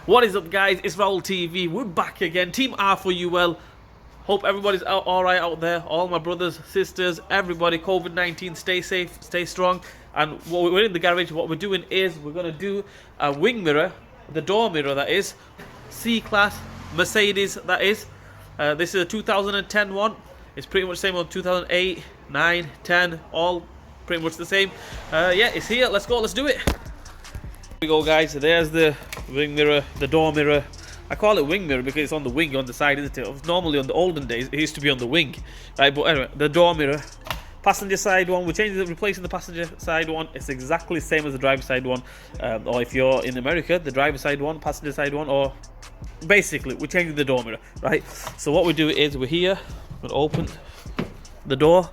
What is up, guys? It's Raul TV. We're back again. Team R for you. Well, hope everybody's alright out there. All my brothers, sisters, everybody. COVID-19, stay safe, stay strong. And we're in the garage. What we're doing is we're going to do a wing mirror, the door mirror that is. C-Class Mercedes that is. This is a 2010 one. It's pretty much the same on 2008, 9, 10, all pretty much the same. Yeah, it's here. Let's go. Let's do it. Here we go, guys. There's the wing mirror, the door mirror. I call it wing mirror because it's on the wing on the side, isn't it? Normally on the olden days it used to be on the wing, right? But anyway, the door mirror, passenger side one. We're changing it, replacing the passenger side one. It's exactly the same as the driver side one, or if you're in America, the driver side one, passenger side one, or basically we're changing the door mirror, right? So what we do is we're here, we're gonna open the door.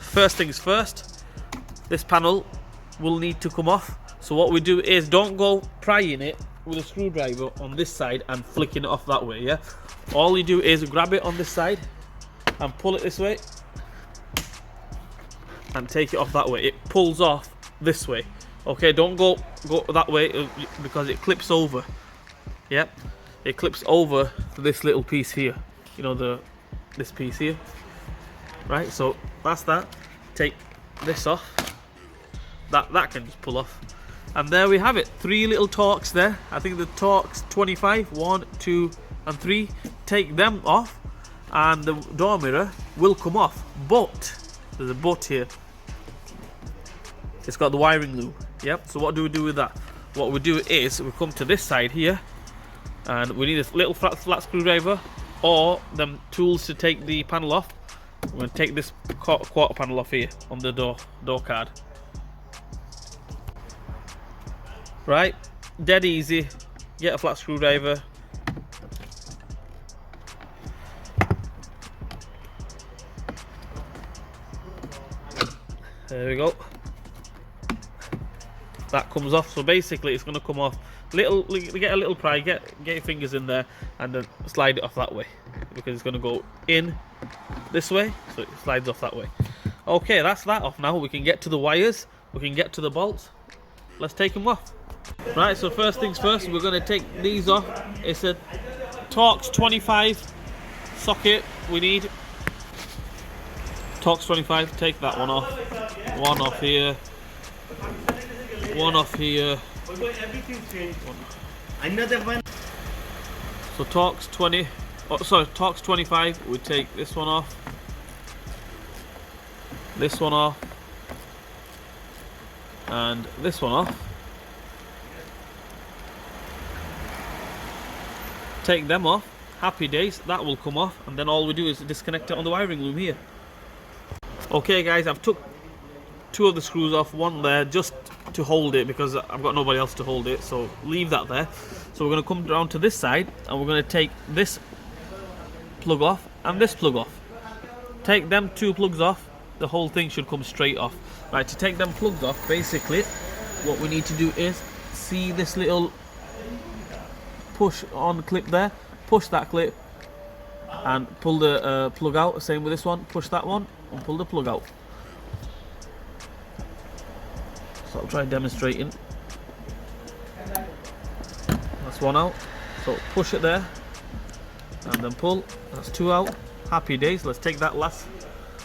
First things first, this panel will need to come off. So what we do is don't go prying it with a screwdriver on this side and flicking it off that way, yeah? All you do is grab it on this side and pull it this way and take it off that way. It pulls off this way, okay? Don't go that way because it clips over, yeah? It clips over this little piece here, you know, this piece here, right? So that's that. Take this off. That can just pull off, and there we have it. 3 little Torx there. I think the Torx 25, 1, 2 and 3. Take them off and the door mirror will come off, but there's a but here. It's got the wiring loop. Yep. So what do we do with that? What we do is we come to this side here and we need a little flat screwdriver or them tools to take the panel off. We're going to take this quarter panel off here on the door card. Right, dead easy. Get a flat screwdriver. There we go. That comes off. So basically, it's going to come off. Get a little pry. Get your fingers in there and then slide it off that way because it's going to go in this way. So it slides off that way. Okay, that's that off. Now we can get to the wires. We can get to the bolts. Let's take them off. Right, so first things first, we're going to take these off. It's a Torx 25 socket we need. Torx 25, take that one off. One off here. One off here. Another one. So Torx 20, Torx 25, we take this one off. This one off. And this one off. Take them off. Happy days. That will come off, and then all we do is disconnect it on the wiring loom here. Okay, guys, I've took 2 of the screws off, one there just to hold it because I've got nobody else to hold it, so leave that there. So we're going to come down to this side and we're going to take this plug off and this plug off. Take them 2 plugs off, the whole thing should come straight off. Right, to take them plugs off, basically what we need to do is see this little push on clip there, push that clip and pull the plug out. Same with this one, push that one and pull the plug out. So I'll try demonstrating. That's one out, so push it there and then pull. That's 2 out. Happy days. Let's take that last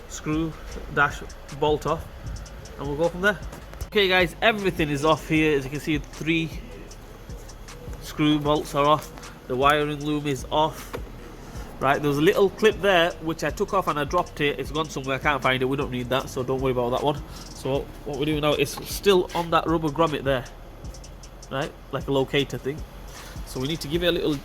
screw dash bolt off and we'll go from there. Okay, guys, everything is off here. As you can see, 3 screw bolts are off. The wiring loom is off. Right, there was a little clip there which I took off and I dropped it. It's gone somewhere. I can't find it. We don't need that, so don't worry about that one. So what we're doing now is still on that rubber grommet there, right, like a locator thing. So we need to give it a little.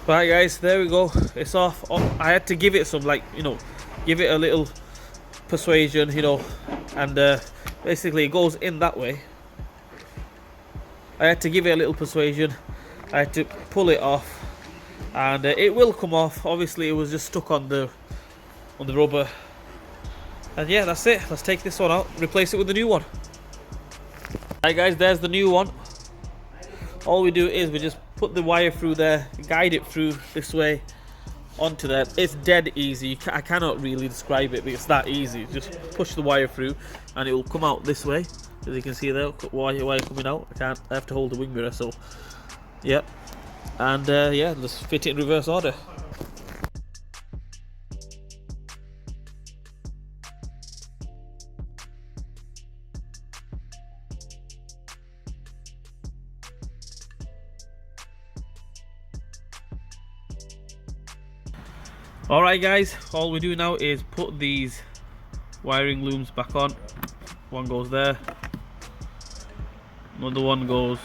Right, guys, there we go. It's off. I had to give it some, like, you know, give it a little persuasion, you know, and basically it goes in that way. I had to give it a little persuasion. I had to pull it off, and it will come off. Obviously, it was just stuck on the rubber. And yeah, that's it. Let's take this one out, replace it with the new one. Right, guys, there's the new one. All we do is we just put the wire through there, guide it through this way, onto there. It's dead easy. I cannot really describe it, but it's that easy. Just push the wire through and it will come out this way. As you can see there, wire coming out. I have to hold the wing mirror, so yep. And yeah, just fit it in reverse order. Alright guys, all we do now is put these wiring looms back on. One goes there, another one goes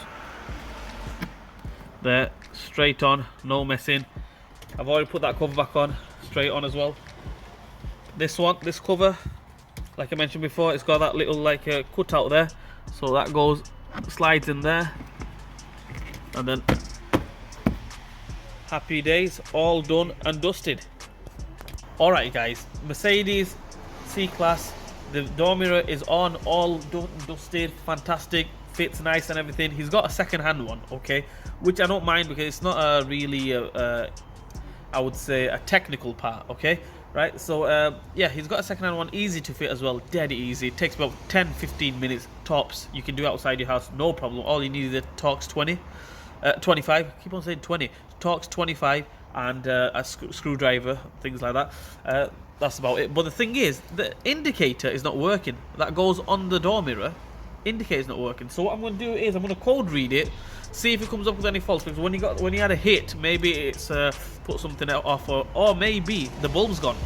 there, straight on, no messing. I've already put that cover back on, straight on as well. This cover, like I mentioned before, it's got that little like cut out there, so that goes, slides in there, and then happy days, all done and dusted. Alright guys, Mercedes C-Class, the door mirror is on, all dusted, fantastic, fits nice and everything. He's got a second hand one, okay, which I don't mind because it's not a really, I would say, a technical part, okay, right? So yeah, he's got a second hand one, easy to fit as well, dead easy. It takes about 10-15 minutes tops. You can do it outside your house, no problem. All you need is a Torx 25, I keep on saying 20, Torx 25 and a screwdriver, things like that. That's about it. But the thing is, the indicator is not working. That goes on the door mirror. Indicator is not working. So what I'm going to do is I'm going to code read it, see if it comes up with any faults. Because when you had a hit, maybe it's put something off, or maybe the bulb's gone.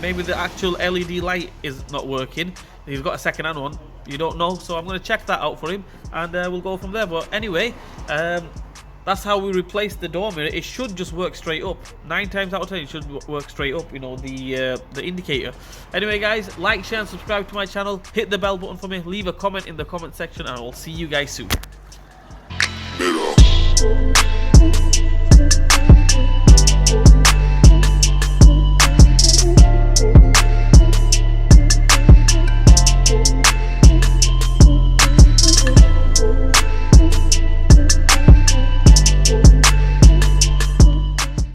Maybe the actual LED light is not working. He's got a second hand one. You don't know. So I'm going to check that out for him, and we'll go from there. But anyway, that's how we replace the door mirror. It should just work straight up. 9 times out of 10 it should work straight up, you know, the indicator. Anyway guys, like, share and subscribe to my channel. Hit the bell button for me. Leave a comment in the comment section and I'll see you guys soon. Mirov.